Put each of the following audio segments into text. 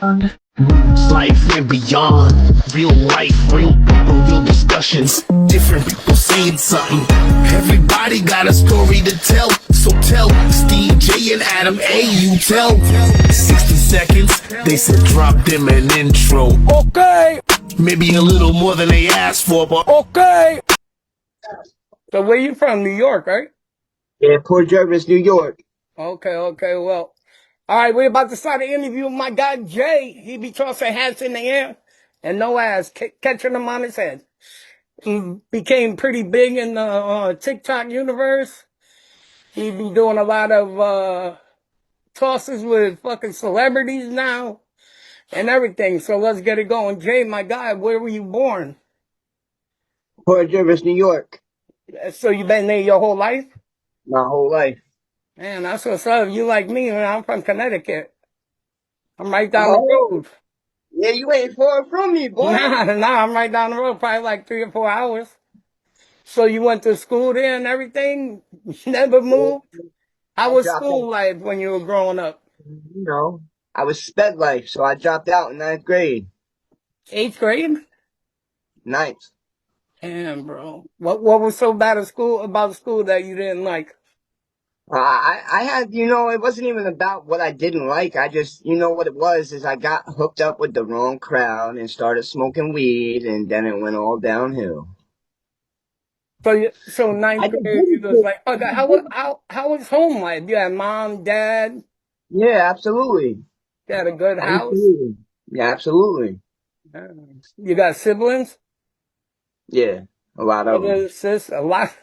Life and beyond, real life, real people, real discussions. Different people saying something. Everybody got a story to tell, so tell Steve, J, and Adam A. You tell. 60 seconds, they said drop them an intro. Okay. Maybe a little more than they asked for, but okay. So where you from? New York, right? Yeah, Port Jervis, New York. Okay, well. All right, we're about to start an interview with my guy, Jay. He be tossing hats in the air and no ass, catching them on his head. He became pretty big in the TikTok universe. He be doing a lot of tosses with fucking celebrities now and everything. So let's get it going. Jay, my guy, where were you born? Port Jervis, New York. So you been there your whole life? My whole life. Man, that's what's up. You like me, man. I'm from Connecticut. I'm right down the Oh, road. yeah, you ain't far from me, boy. Nah, I'm right down the road, probably like 3 or 4 hours. So you went to school there and everything? Never moved? How I was dropped school out. life when you were growing up? You know, I was sped life, so I dropped out in ninth grade. 8th grade? Ninth. Damn, bro. What was so bad at school about school that you didn't like? I had, it wasn't even about what I didn't like. I just, what it was is I got hooked up with the wrong crowd and started smoking weed, and then it went all downhill. So I ninth did grade, you good. was like, okay, how was home life? You had mom, dad, Yeah, absolutely. you had a good house? Absolutely. Yeah, absolutely. You got siblings? Yeah, a lot of them. Brothers, sis, a lot.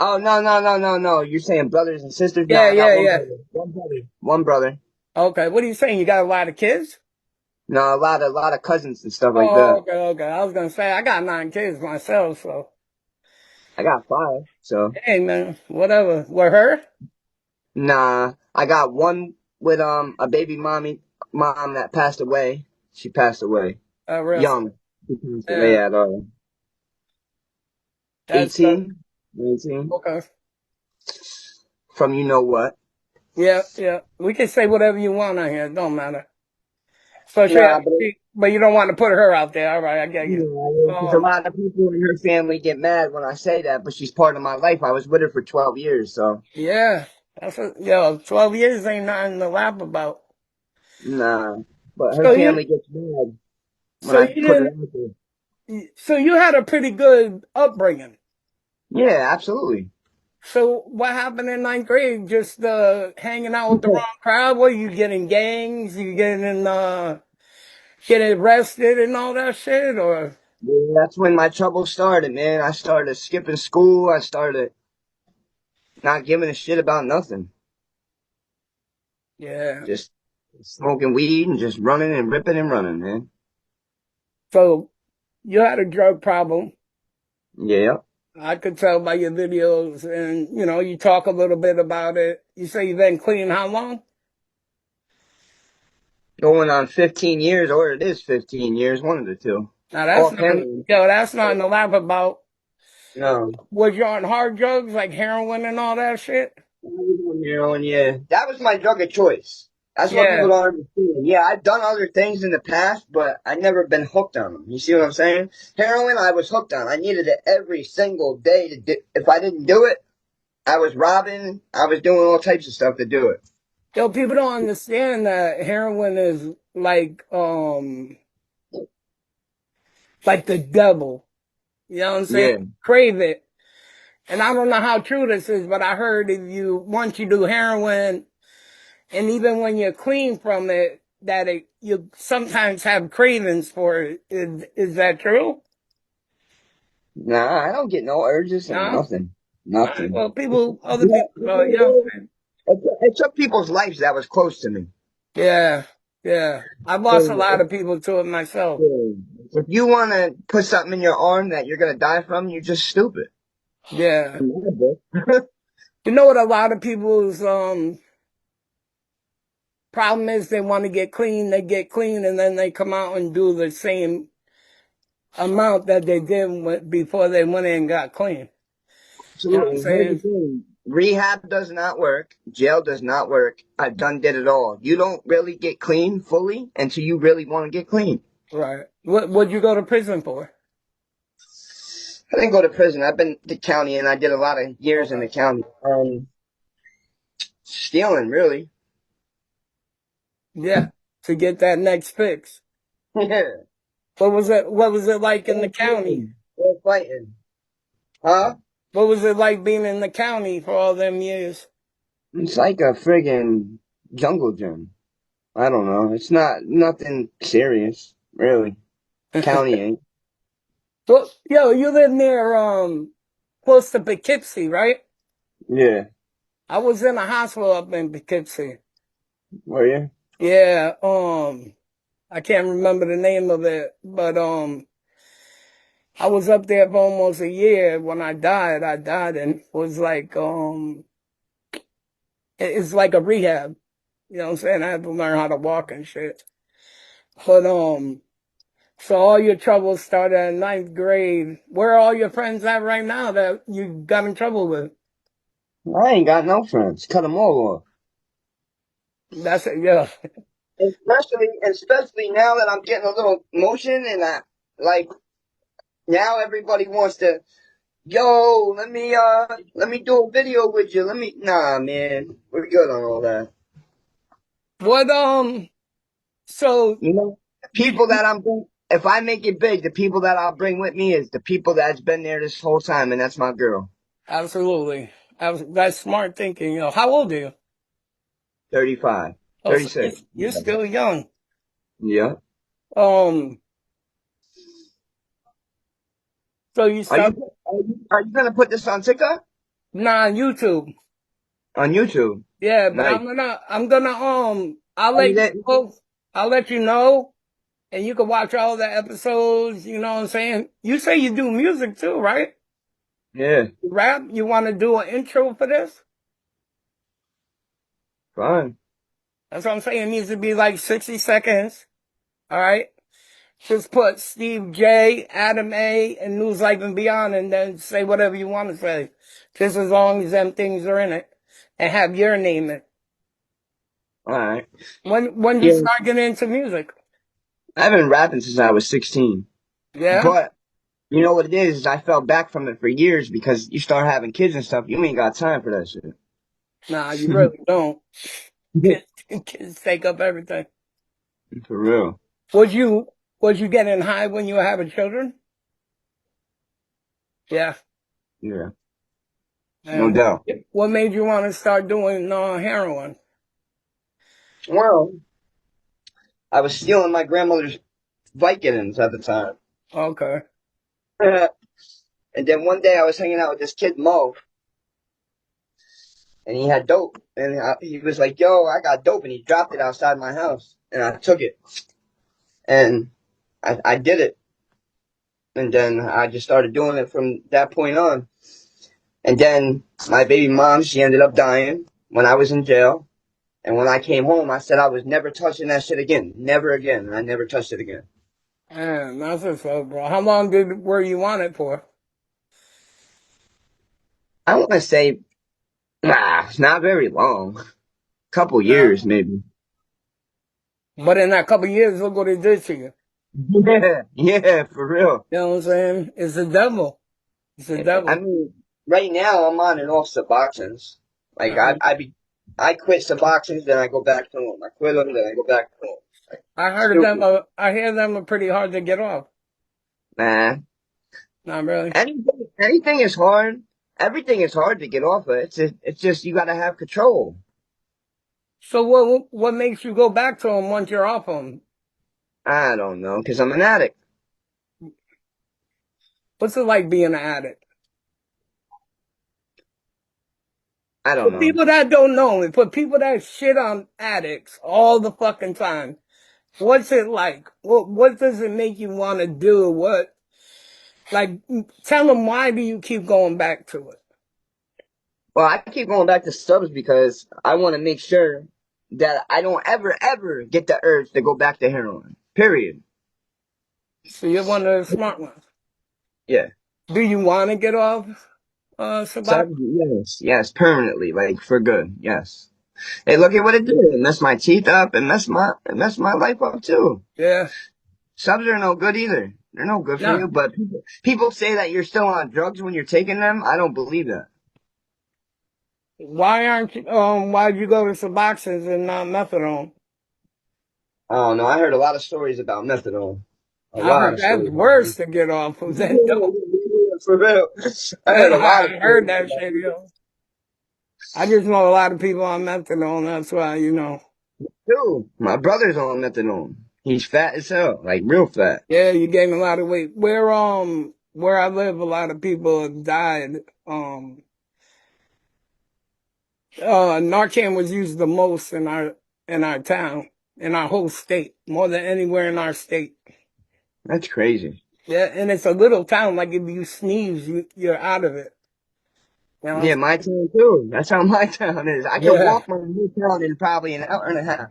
Oh, no. You're saying brothers and sisters? No, Yeah, I got yeah, one yeah. brother. One brother. One brother. Okay, what are you saying? You got a lot of kids? No, a lot of cousins and stuff like Oh, that. okay. I was gonna say I got 9 kids myself, so I got 5, so. hey man, whatever. With her? Nah, I got one with a baby mom that passed away. She passed away Really? young. She passed away Yeah, at that's 18, 19. okay. From you know what? Yeah. We can say whatever you want on here. It don't matter. So Nah, but but you don't want to put her out there. All right, I get you. because a lot of people in her family get mad when I say that, but she's part of my life. I was with her for 12 years, so. Yeah. 12 years ain't nothing to laugh about. Nah, but her So you, family gets mad when so I you put her didn't, out there. so you had a pretty good upbringing. Yeah, absolutely. So what happened in 9th grade? Just hanging out with the wrong crowd? What you getting gangs? You getting arrested and all that shit? Or Yeah, that's when my trouble started, man. I started skipping school. I started not giving a shit about nothing. yeah. Just smoking weed and just running and ripping and running, man. So you had a drug problem. Yeah. I could tell by your videos, and you talk a little bit about it. You say you've been clean how long? Going on 15 years, or it is 15 years, one of the two. Now Off heroin. that's nothing to laugh about. No. Was you on hard drugs like heroin and all that shit? Heroin, yeah. That was my drug of choice. That's what people Yeah. don't understand. Yeah, I've done other things in the past, but I never been hooked on them. You see what I'm saying? Heroin, I was hooked on. I needed it every single day to do. If I didn't do it, I was robbing. I was doing all types of stuff to do it. Yo, people don't understand that heroin is like the devil. You know what I'm saying? Yeah. Crave it. And I don't know how true this is, but I heard once you do heroin, and even when you're clean from it, that you sometimes have cravings for it. Is that true? Nah, I don't get no urges and No? nothing. All right, Nothing. well, other Yeah, people, it took people's lives that was close to me. Yeah. I've lost a lot of people to it myself. If you want to put something in your arm that you're going to die from, you're just stupid. Yeah. You know what a lot of people's, problem is they want to get clean, and then they come out and do the same amount that they did before they went in and got clean. You know what I'm Absolutely. Here's the saying? thing. rehab does not work. Jail does not work. I've did it all. You don't really get clean fully until you really want to get clean. Right. What'd you go to prison for? I didn't go to prison. I've been to county and I did a lot of years in Okay. the county. Stealing, really. Yeah. To get that next fix. Yeah. What was it like in the Or county? fighting. Huh? What was it like being in the county for all them years? It's like a friggin' jungle gym. I don't know. It's not nothing serious, really. County ain't. Well, yo, you live near close to Poughkeepsie, right? Yeah. I was in a hospital up in Poughkeepsie. Were you? Yeah, I can't remember the name of it, but I was up there for almost a year. When I died and it was like it's like a rehab. You know what I'm saying? I had to learn how to walk and shit. But so all your troubles started in ninth grade. Where are all your friends at right now that you got in trouble with? I ain't got no friends. Cut them all off. That's it, yeah. Especially now that I'm getting a little motion and like now everybody wants to, yo, let me do a video with you. Nah, man, we're good on all that. What so You know, the you, people that if I make it big, the people that I'll bring with me is the people that's been there this whole time, and that's my girl. absolutely. That's smart thinking, you know. How old are you? 35, Oh, so 36. you're still young. Yeah. Um, so you Are you start are you gonna put this on TikTok? nah YouTube. On YouTube? Yeah, but Nice. I'm gonna Are you there? I'll let you know and you can watch all the episodes, you know what I'm saying? You say you do music too, right? Yeah. You rap? You wanna do an intro for this? Fine. That's what I'm saying. It needs to be like 60 seconds. All right. Just put Steve J, Adam A, and News Life and Beyond, and then say whatever you want to say. Just as long as them things are in it. And have your name in it. All right. When you Yeah. start getting into music? I've been rapping since I was 16. Yeah? But you know what it is I fell back from it for years because you start having kids and stuff, you ain't got time for that shit. Nah, you really don't. Kids, kids take up everything. For real. Was you was you getting high when you were having children? Yeah. Yeah. No And doubt. what made you want to start doing heroin? Well, I was stealing my grandmother's Vicodins at the time. Okay. And then one day I was hanging out with this kid, Mo, and he had dope. And he was like, yo, I got dope. And he dropped it outside my house. And I took it. And I did it. And then I just started doing it from that point on. And then my baby mom, she ended up dying when I was in jail. And when I came home, I said I was never touching that shit again. Never again. And I never touched it again. Man, that's what's up, bro. How long were you on it for? I want to say, not very long. Couple No. years, maybe. But in that couple of years, look what it did to you. Yeah, yeah, for real. You know what I'm saying? It's the devil. It's the I devil. mean, right now I'm on and off Suboxones. Like Um, I quit Suboxones, then I go back to them. I quit them, then I go back to them. Like, I heard them. stupid. I hear them are pretty hard to get off. Nah, Not really. anything is hard. Everything is hard to get off of. It's just you gotta have control. So what makes you go back to them once you're off them? I don't know, because I'm an addict. What's it like being an addict? I For don't know. people that don't know, and for people that shit on addicts all the fucking time, what's it like? What does it make you want to do? What like? Tell them why do you keep going back to it? Well, I keep going back to subs because I want to make sure that I don't ever get the urge to go back to heroin. Period. So you're one of the smart ones. Yeah. Do you want to get off? Suboxone? Yes, permanently, like for good. Yes. Hey, look at what it did. It messed my teeth up. It messed my life up too. Yeah. Subs are no good either. They're no good for No. you. But people say that you're still on drugs when you're taking them. I don't believe that. Why aren't you, why'd you go to Suboxone and not methadone? Oh no, I heard a lot of stories about methadone. A I lot heard of that's stories. worse to get off of than dope. For real. I heard a lot of I heard stories that about shit, yo. I just know a lot of people on methadone, that's why, you know. it too. My brother's on methadone. He's fat as hell, like real fat. Yeah, you gain a lot of weight. Where I live, a lot of people have died. Narcan was used the most in our town, in our whole state, more than anywhere in our state. That's crazy. Yeah, and it's a little town. Like if you sneeze, you're out of it. You know? Yeah, my town too. That's how my town is. I could Yeah. walk my new town in probably an hour and a half.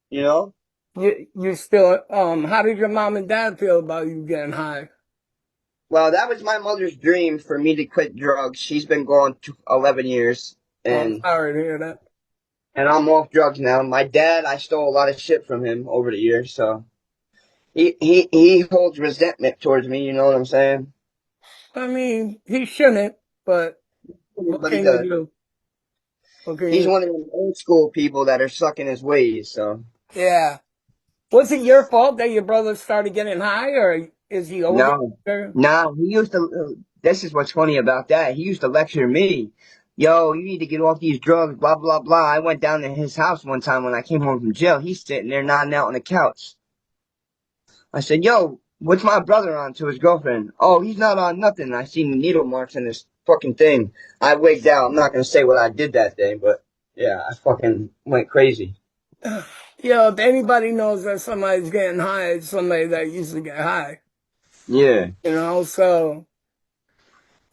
You know? You still how did your mom and dad feel about you getting high? Well, that was my mother's dream for me to quit drugs. She's been gone 11 years, Oh, I'm and sorry to hear that. I'm off drugs now. My dad, I stole a lot of shit from him over the years, so he holds resentment towards me. You know what I'm saying? I mean, he shouldn't, but what But he can you does. do? What can He's you one of them old school people that are stuck in his ways. So Yeah. Was it your fault that your brother started getting high, or is he older? no, no, he used to. This is what's funny about that. He used to lecture me. Yo, you need to get off these drugs, blah, blah, blah. I went down to his house one time when I came home from jail. He's sitting there nodding out on the couch. I said, yo, what's my brother on to his girlfriend? Oh, he's not on nothing. I seen the needle marks in his fucking thing. I wigged out. I'm not going to say what I did that day, but yeah, I fucking went crazy. Yeah, if anybody knows that somebody's getting high, it's somebody that used to get high. Yeah. You know, so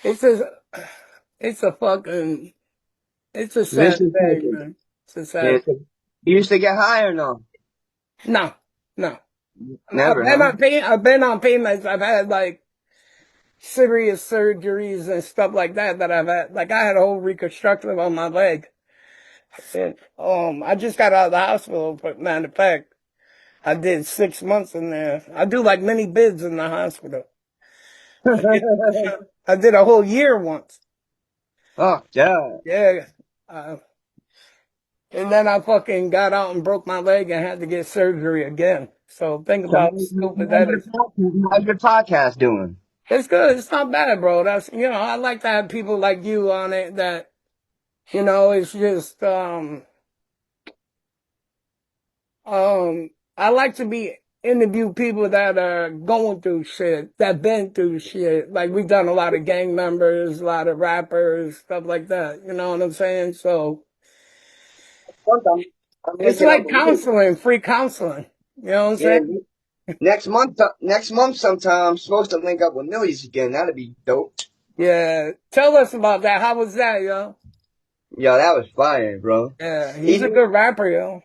it's a it's a fucking it's a sad Vicious thing, cycle. man. It's a Yeah. sad. You used to get high or no? No, no. Never, huh? I've been on payments. I've had like serious surgeries and stuff like that I've had. Like I had a whole reconstruction on my leg. And, I just got out of the hospital. But matter of fact, I did 6 months in there. I do like many bids in the hospital. I did a whole year once. Oh, God. Yeah. Uh, and then I fucking got out and broke my leg and had to get surgery again. So think So about how stupid that is. how's your podcast doing? It's good. It's not bad, bro. That's, you know, I like to have people like you on it that, you know, it's just, I like to interview people that are going through shit, that been through shit. Like we've done a lot of gang members, a lot of rappers, stuff like that. You know what I'm saying? So I'm it's linking up like with you. counseling, free counseling. You know what I'm Yeah, saying? next month sometime, I'm supposed to link up with Millyz again. That'd be dope. Yeah. Tell us about that. How was that, yo? Yo, that was fire, bro. Yeah, he's a good rapper, yo.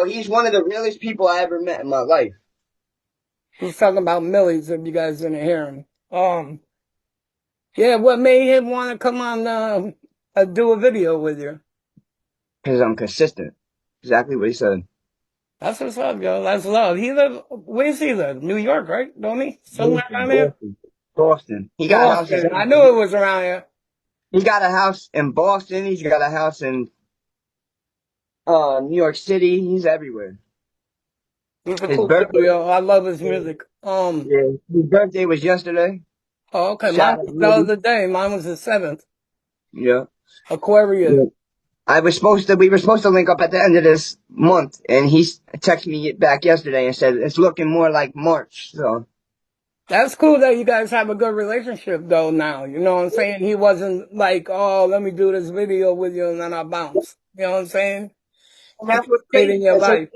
He's one of the realest people I ever met in my life. He's talking about Millyz, if you guys didn't hear him. Yeah, what made him want to come on, do a video with you? Because I'm consistent. Exactly what he said. That's what's up, yo. That's love. Where's he live? New York, right? Don't he? Somewhere around here? Boston. He got houses. Boston. I knew it was around here. He got a house in Boston. He's got a house in New York City. He's everywhere. He's a His cool birthday. dude, yo. I love his music. Yeah, his birthday was yesterday. Oh, okay. Shout Mine out was to the Millyz. other day. Mine was the 7th. Yeah. Aquarius. Yeah. We were supposed to link up at the end of this month, and he texted me back yesterday and said it's looking more like March. So That's cool that you guys have a good relationship though now. You know what I'm saying? He wasn't like, oh, let me do this video with you and then I bounce. You know what I'm saying? and that's what's Stayed crazy. in your life.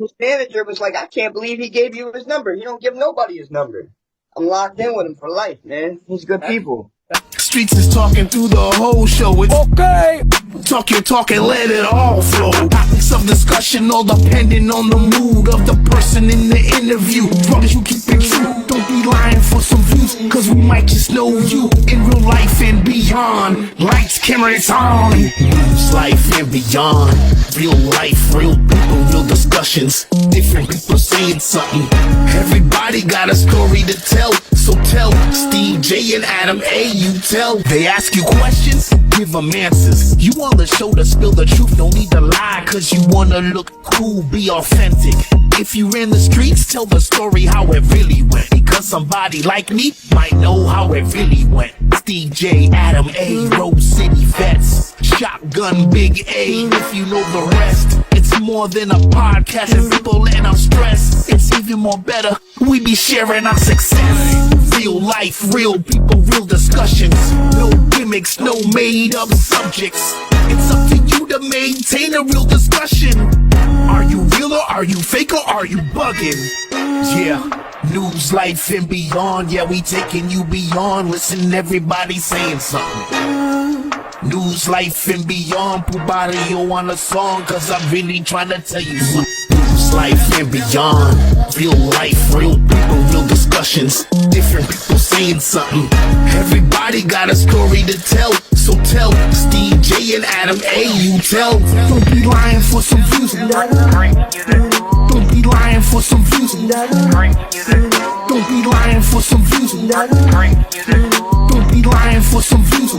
His manager was like, I can't believe he gave you his number. He don't give nobody his number. I'm locked in with him for life, man. He's good people. Streets is talking through the whole show. It's Okay. talk your talk and let it all flow. Topics of discussion all depending on the mood of the person in the interview. As long as you keep it true, don't be be lying for some views, cause we might just know you in real life and beyond. Lights, cameras on. News, life and beyond. Real life, real people, real discussions. Different people saying something. Everybody got a story to tell. So tell Steve J and Adam A, you tell. They ask you questions, give them answers. You on the show to spill the truth, no need to lie, cause you wanna look cool, be authentic. If you're in the streets, tell the story how it really went, because somebody like me might know how it really went. Steve J, Adam A, Rose City vets, Shotgun Big A. If you know the rest, it's more than a podcast and people letting out stress. It's even more better, we be sharing our success. Real life, real people, real discussions. No gimmicks, no made up subjects. It's up to you to maintain a real discussion. Are you real or are you fake or are you bugging? Yeah, news, life and beyond. Yeah, we taking you beyond. Listen, everybody saying something. News, life and beyond. Put barrio on a song, cause I'm really trying to tell you something. News, life and beyond. Real life, real people, real discussions. Different people saying something. Everybody got a story to tell. So tell Steve J and Adam A, you tell. Don't be lying for some views. Don't be lying for some views. Don't be lying for some views. Don't be lying for some views.